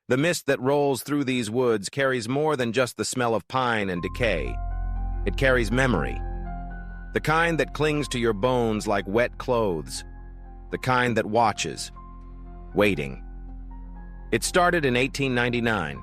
The mist that rolls through these woods carries more than just the smell of pine and decay. It carries memory. The kind that clings to your bones like wet clothes. The kind that watches, waiting. It started in 1899.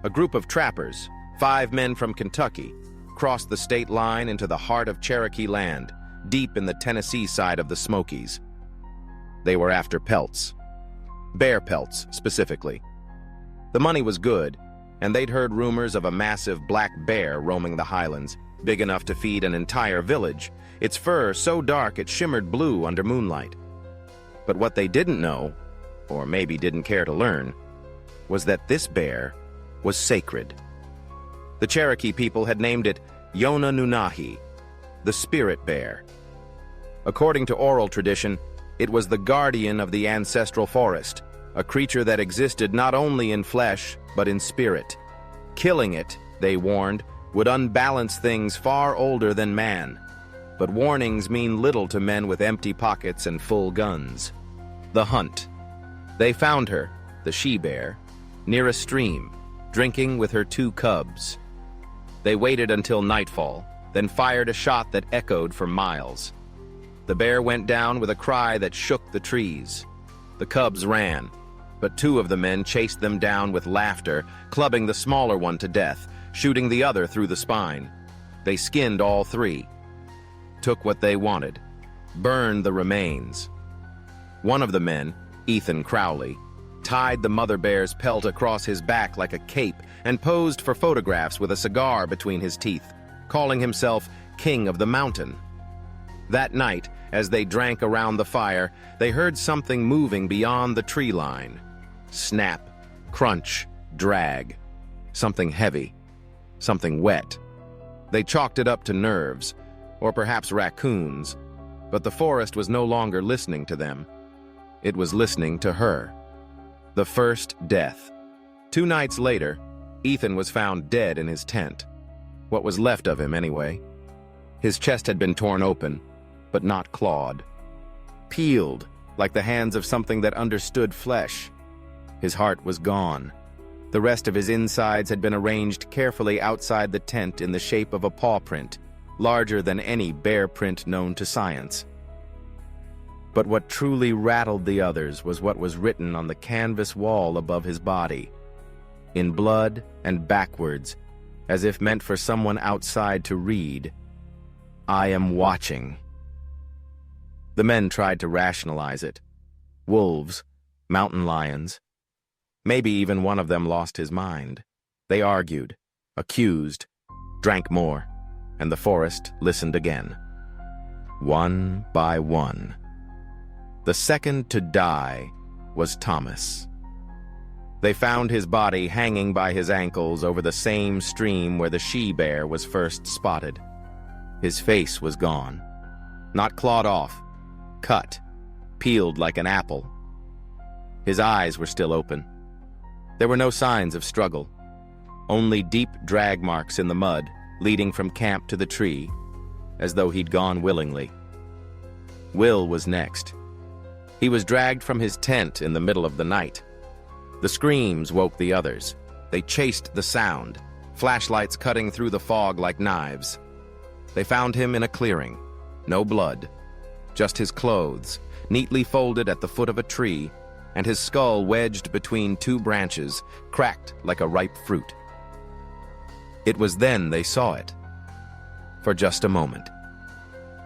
A group of trappers, 5 men from Kentucky, crossed the state line into the heart of Cherokee land, deep in the Tennessee side of the Smokies. They were after pelts. Bear pelts, specifically. The money was good, and they'd heard rumors of a massive black bear roaming the highlands, big enough to feed an entire village, its fur so dark it shimmered blue under moonlight. But what they didn't know, or maybe didn't care to learn, was that this bear was sacred. The Cherokee people had named it Yona Nunahi, the spirit bear. According to oral tradition, it was the guardian of the ancestral forest, a creature that existed not only in flesh, but in spirit. Killing it, they warned, would unbalance things far older than man. But warnings mean little to men with empty pockets and full guns. The hunt. They found her, the she-bear, near a stream, drinking with her 2 cubs. They waited until nightfall, then fired a shot that echoed for miles. The bear went down with a cry that shook the trees. The cubs ran, but 2 of the men chased them down with laughter, clubbing the smaller one to death, shooting the other through the spine. They skinned all 3, took what they wanted, burned the remains. One of the men, Ethan Crowley, tied the mother bear's pelt across his back like a cape and posed for photographs with a cigar between his teeth, calling himself King of the Mountain. That night, as they drank around the fire, they heard something moving beyond the tree line. Snap, crunch, drag. Something heavy, something wet. They chalked it up to nerves, or perhaps raccoons, but the forest was no longer listening to them. It was listening to her. The first death. 2 nights later, Ethan was found dead in his tent. What was left of him, anyway. His chest had been torn open, but not clawed. Peeled, like the hands of something that understood flesh. His heart was gone. The rest of his insides had been arranged carefully outside the tent in the shape of a paw print, larger than any bear print known to science. But what truly rattled the others was what was written on the canvas wall above his body, in blood and backwards, as if meant for someone outside to read. "I am watching." The men tried to rationalize it. Wolves, mountain lions. Maybe even one of them lost his mind. They argued, accused, drank more, and the forest listened again. One by one. The second to die was Thomas. They found his body hanging by his ankles over the same stream where the she-bear was first spotted. His face was gone. Not clawed off, cut, peeled like an apple. His eyes were still open. There were no signs of struggle, only deep drag marks in the mud leading from camp to the tree, as though he'd gone willingly. Will was next. He was dragged from his tent in the middle of the night. The screams woke the others. They chased the sound, flashlights cutting through the fog like knives. They found him in a clearing. No blood, just his clothes, neatly folded at the foot of a tree, and his skull wedged between 2 branches, cracked like a ripe fruit. It was then they saw it. For just a moment.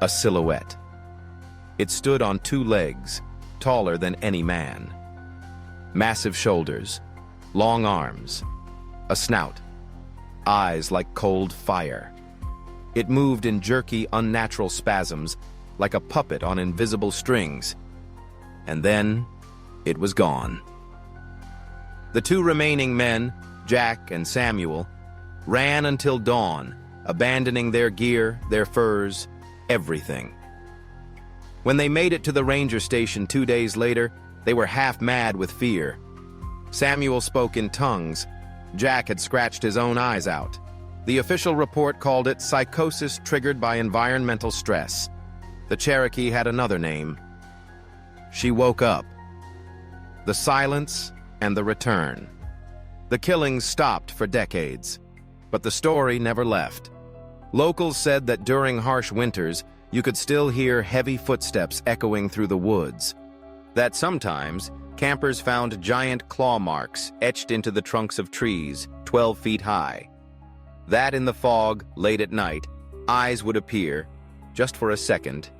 A silhouette. It stood on 2 legs, taller than any man. Massive shoulders, long arms, a snout, eyes like cold fire. It moved in jerky, unnatural spasms, like a puppet on invisible strings. And then, it was gone. The 2 remaining men, Jack and Samuel, ran until dawn, abandoning their gear, their furs, everything. When they made it to the ranger station 2 days later, they were half mad with fear. Samuel spoke in tongues. Jack had scratched his own eyes out. The official report called it psychosis triggered by environmental stress. The Cherokee had another name. She woke up. The silence and the return. The killings stopped for decades, but the story never left. Locals said that during harsh winters, you could still hear heavy footsteps echoing through the woods. That sometimes, campers found giant claw marks etched into the trunks of trees 12 feet high. That in the fog, late at night, eyes would appear, just for a second,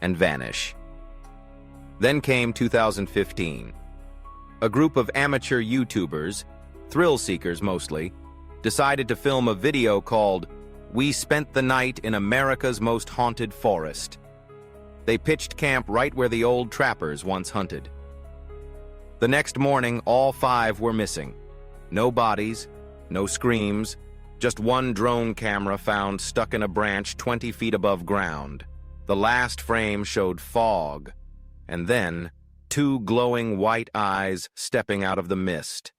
and vanish. Then came 2015. A group of amateur YouTubers, thrill seekers mostly, decided to film a video called "We Spent the Night in America's Most Haunted Forest." They pitched camp right where the old trappers once hunted. The next morning, all 5 were missing. No bodies, no screams, just one drone camera found stuck in a branch 20 feet above ground. The last frame showed fog, and then 2 glowing white eyes stepping out of the mist.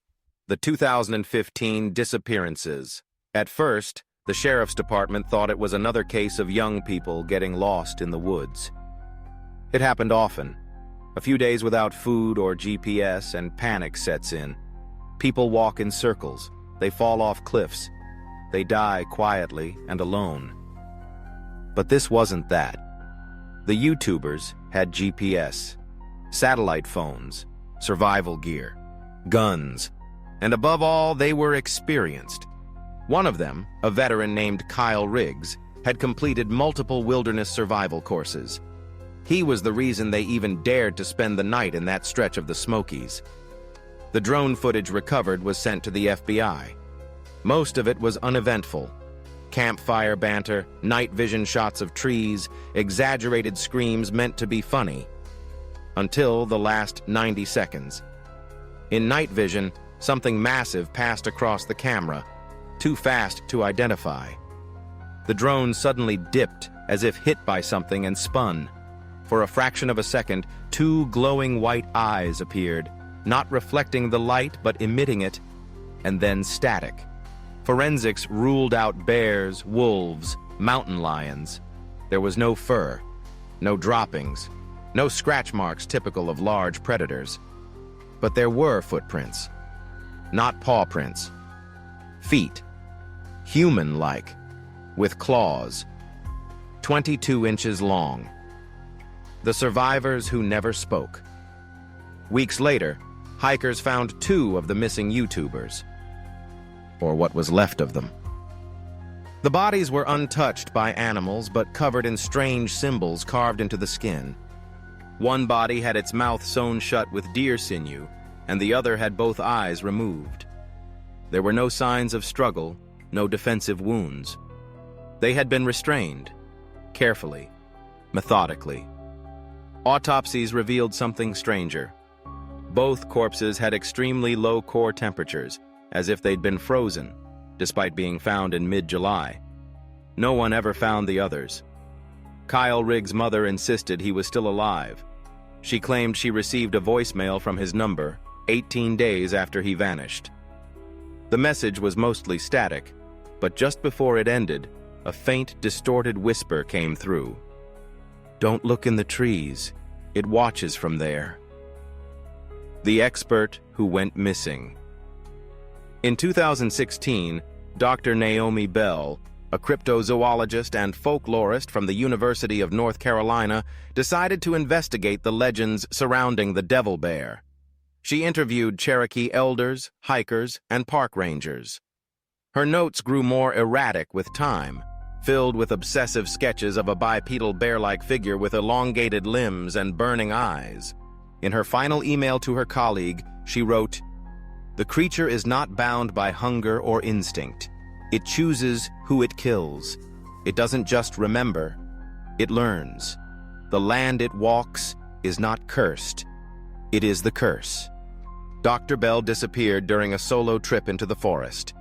The 2015 disappearances. At first, the sheriff's department thought it was another case of young people getting lost in the woods. It happened often. A few days without food or GPS and panic sets in. People walk in circles. They fall off cliffs. They die quietly and alone. But this wasn't that. The YouTubers had GPS, satellite phones, survival gear, guns, and above all, they were experienced. One of them, a veteran named Kyle Riggs, had completed multiple wilderness survival courses. He was the reason they even dared to spend the night in that stretch of the Smokies. The drone footage recovered was sent to the FBI. Most of it was uneventful. Campfire banter, night vision shots of trees, exaggerated screams meant to be funny. Until the last 90 seconds. In night vision, something massive passed across the camera, too fast to identify. The drone suddenly dipped as if hit by something and spun. For a fraction of a second, 2 glowing white eyes appeared, not reflecting the light but emitting it, and then static. Forensics ruled out bears, wolves, mountain lions. There was no fur, no droppings, no scratch marks typical of large predators. But there were footprints, not paw prints. Feet, human-like, with claws, 22 inches long. The survivors who never spoke. Weeks later, hikers found 2 of the missing YouTubers, or what was left of them. The bodies were untouched by animals, but covered in strange symbols carved into the skin. One body had its mouth sewn shut with deer sinew, and the other had both eyes removed. There were no signs of struggle, no defensive wounds. They had been restrained, carefully, methodically. Autopsies revealed something stranger. Both corpses had extremely low core temperatures, as if they'd been frozen, despite being found in mid-July. No one ever found the others. Kyle Riggs' mother insisted he was still alive. She claimed she received a voicemail from his number 18 days after he vanished. The message was mostly static, but just before it ended, a faint, distorted whisper came through. "Don't look in the trees. It watches from there." The expert who went missing. In 2016, Dr. Naomi Bell, a cryptozoologist and folklorist from the University of North Carolina, decided to investigate the legends surrounding the devil bear. She interviewed Cherokee elders, hikers, and park rangers. Her notes grew more erratic with time, filled with obsessive sketches of a bipedal bear-like figure with elongated limbs and burning eyes. In her final email to her colleague, she wrote, "The creature is not bound by hunger or instinct. It chooses who it kills. It doesn't just remember, it learns. The land it walks is not cursed. It is the curse." Dr. Bell disappeared during a solo trip into the forest.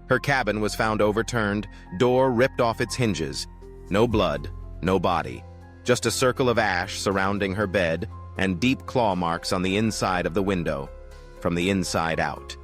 Her cabin was found overturned, door ripped off its hinges. No blood, no body. Just a circle of ash surrounding her bed and deep claw marks on the inside of the window, from the inside out.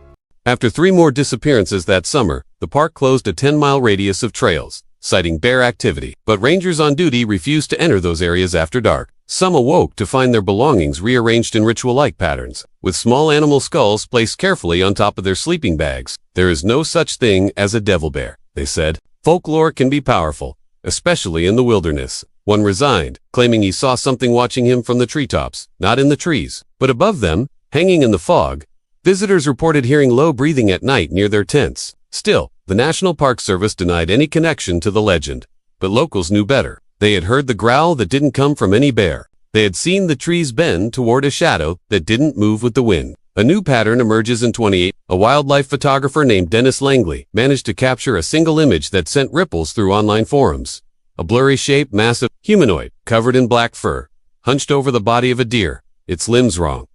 After 3 more disappearances that summer, the park closed a 10-mile radius of trails, citing bear activity, but rangers on duty refused to enter those areas after dark. Some awoke to find their belongings rearranged in ritual-like patterns, with small animal skulls placed carefully on top of their sleeping bags. There is no such thing as a devil bear, they said. Folklore can be powerful, especially in the wilderness. One resigned, claiming he saw something watching him from the treetops, not in the trees, but above them, hanging in the fog. Visitors reported hearing low breathing at night near their tents. Still, the National Park Service denied any connection to the legend. But locals knew better. They had heard the growl that didn't come from any bear. They had seen the trees bend toward a shadow that didn't move with the wind. A new pattern emerges in 28. A wildlife photographer named Dennis Langley managed to capture a single image that sent ripples through online forums. A blurry shape, massive, humanoid, covered in black fur, hunched over the body of a deer, its limbs wrong.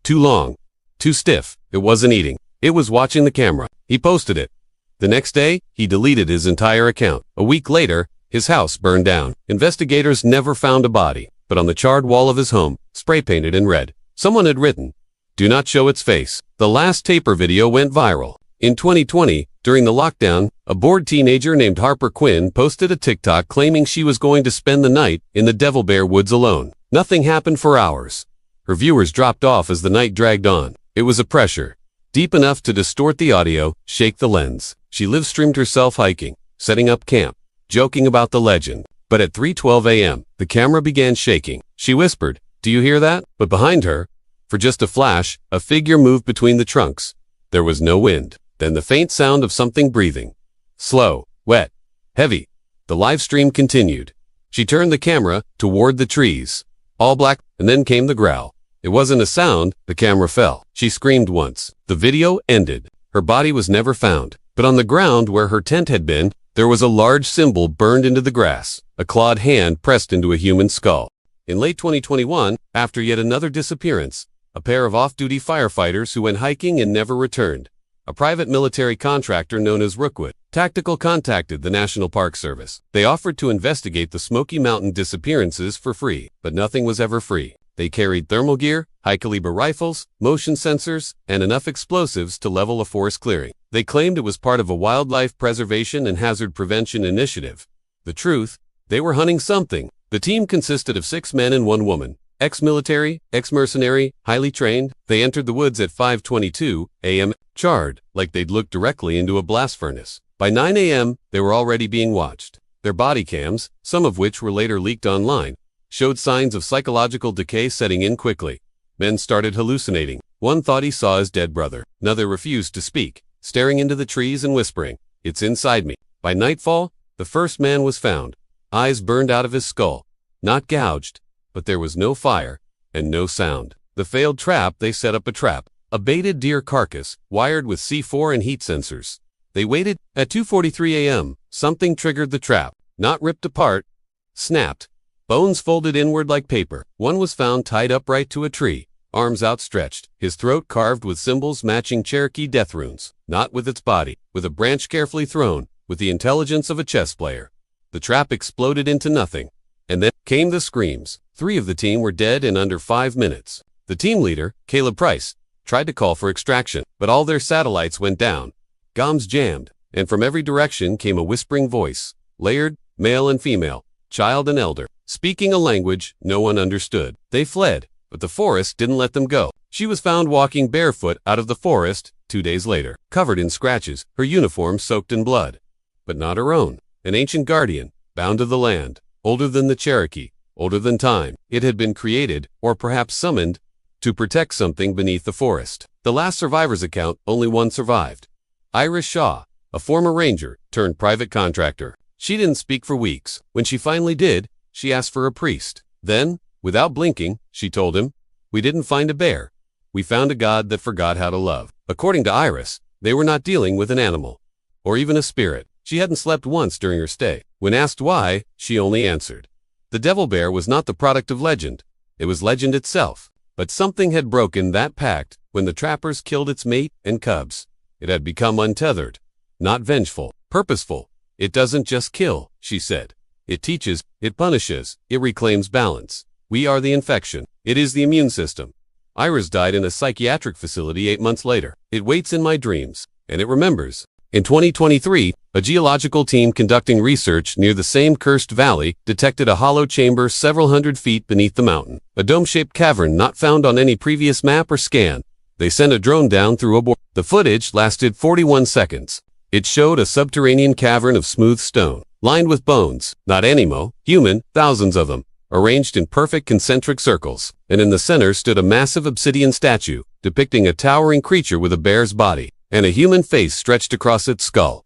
Too long. Too stiff. It wasn't eating. It was watching the camera. He posted it. The next day, he deleted his entire account. A week later, his house burned down. Investigators never found a body, but on the charred wall of his home, spray-painted in red, someone had written, "Do not show its face." The last taper video went viral. In 2020, during the lockdown, a bored teenager named Harper Quinn posted a TikTok claiming she was going to spend the night in the Devil Bear Woods alone. Nothing happened for hours. Her viewers dropped off as the night dragged on. It was a pressure, deep enough to distort the audio, shake the lens. She live-streamed herself hiking, setting up camp, joking about the legend. But at 3:12 a.m., the camera began shaking. She whispered, "Do you hear that?" But behind her, for just a flash, a figure moved between the trunks. There was no wind. Then the faint sound of something breathing. Slow, wet, heavy. The live stream continued. She turned the camera toward the trees. All black, and then came the growl. It wasn't a sound, the camera fell. She screamed once. The video ended. Her body was never found. But on the ground where her tent had been, there was a large symbol burned into the grass, a clawed hand pressed into a human skull. In late 2021, after yet another disappearance, a pair of off-duty firefighters who went hiking and never returned. A private military contractor known as Rookwood Tactical contacted the National Park Service. They offered to investigate the Smoky Mountain disappearances for free, but nothing was ever free. They carried thermal gear, high-caliber rifles, motion sensors, and enough explosives to level a forest clearing. They claimed it was part of a wildlife preservation and hazard prevention initiative. The truth, they were hunting something. The team consisted of 6 men and 1 woman. Ex-military, ex-mercenary, highly trained. They entered the woods at 5:22 a.m., charred, like they'd looked directly into a blast furnace. By 9 a.m., they were already being watched. Their body cams, some of which were later leaked online, showed signs of psychological decay setting in quickly. Men started hallucinating. One thought he saw his dead brother. Another refused to speak, staring into the trees and whispering, "It's inside me." By nightfall, the first man was found. Eyes burned out of his skull. Not gouged, but there was no fire and no sound. The failed trap, they set up a trap. A baited deer carcass, wired with C4 and heat sensors. They waited. At 2:43 a.m., something triggered the trap. Not ripped apart, snapped. Bones folded inward like paper. One was found tied upright to a tree, arms outstretched, his throat carved with symbols matching Cherokee death runes. Not with its body, with a branch carefully thrown, with the intelligence of a chess player. The trap exploded into nothing. And then came the screams. 3 of the team were dead in under 5 minutes. The team leader, Caleb Price, tried to call for extraction, but all their satellites went down. Comms jammed, and from every direction came a whispering voice, layered, male and female, child and elder, speaking a language no one understood. They fled, but the forest didn't let them go. She was found walking barefoot out of the forest 2 days later, covered in scratches, her uniform soaked in blood. But not her own. An ancient guardian, bound to the land, older than the Cherokee, older than time. It had been created, or perhaps summoned, to protect something beneath the forest. The last survivor's account, only one survived. Iris Shaw, a former ranger turned private contractor. She didn't speak for weeks. When she finally did, she asked for a priest. Then, without blinking, she told him, "We didn't find a bear. We found a God that forgot how to love." According to Iris, they were not dealing with an animal, or even a spirit. She hadn't slept once during her stay. When asked why, she only answered, the devil bear was not the product of legend. It was legend itself. But something had broken that pact when the trappers killed its mate and cubs. It had become untethered, not vengeful, purposeful. It doesn't just kill, she said. It teaches, it punishes, it reclaims balance. We are the infection. It is the immune system. Iris died in a psychiatric facility 8 months later. It waits in my dreams, and it remembers. In 2023, a geological team conducting research near the same cursed valley detected a hollow chamber several hundred feet beneath the mountain, a dome-shaped cavern not found on any previous map or scan. They sent a drone down through a bore. The footage lasted 41 seconds. It showed a subterranean cavern of smooth stone, lined with bones, not animal, human, thousands of them, arranged in perfect concentric circles, and in the center stood a massive obsidian statue, depicting a towering creature with a bear's body, and a human face stretched across its skull.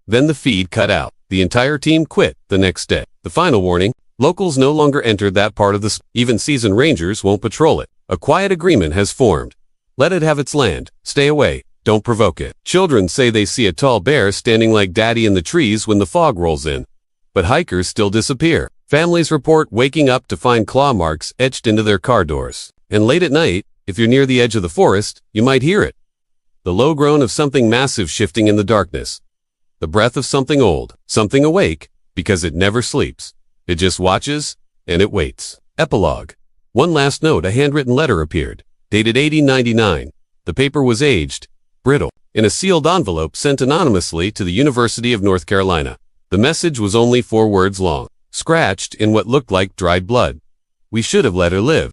Then the feed cut out. The entire team quit the next day. The final warning: locals no longer enter that part of the even seasoned rangers won't patrol it. A quiet agreement has formed. Let it have its land. Stay away. Don't provoke it. Children say they see a tall bear standing like daddy in the trees when the fog rolls in. But hikers still disappear. Families report waking up to find claw marks etched into their car doors. And late at night, if you're near the edge of the forest, you might hear it. The low groan of something massive shifting in the darkness. The breath of something old, something awake, because it never sleeps. It just watches, and it waits. Epilogue. One last note: a handwritten letter appeared, dated 1899. The paper was aged, brittle, in a sealed envelope sent anonymously to the University of North Carolina. The message was only 4 words long, scratched in what looked like dried blood. We should have let her live.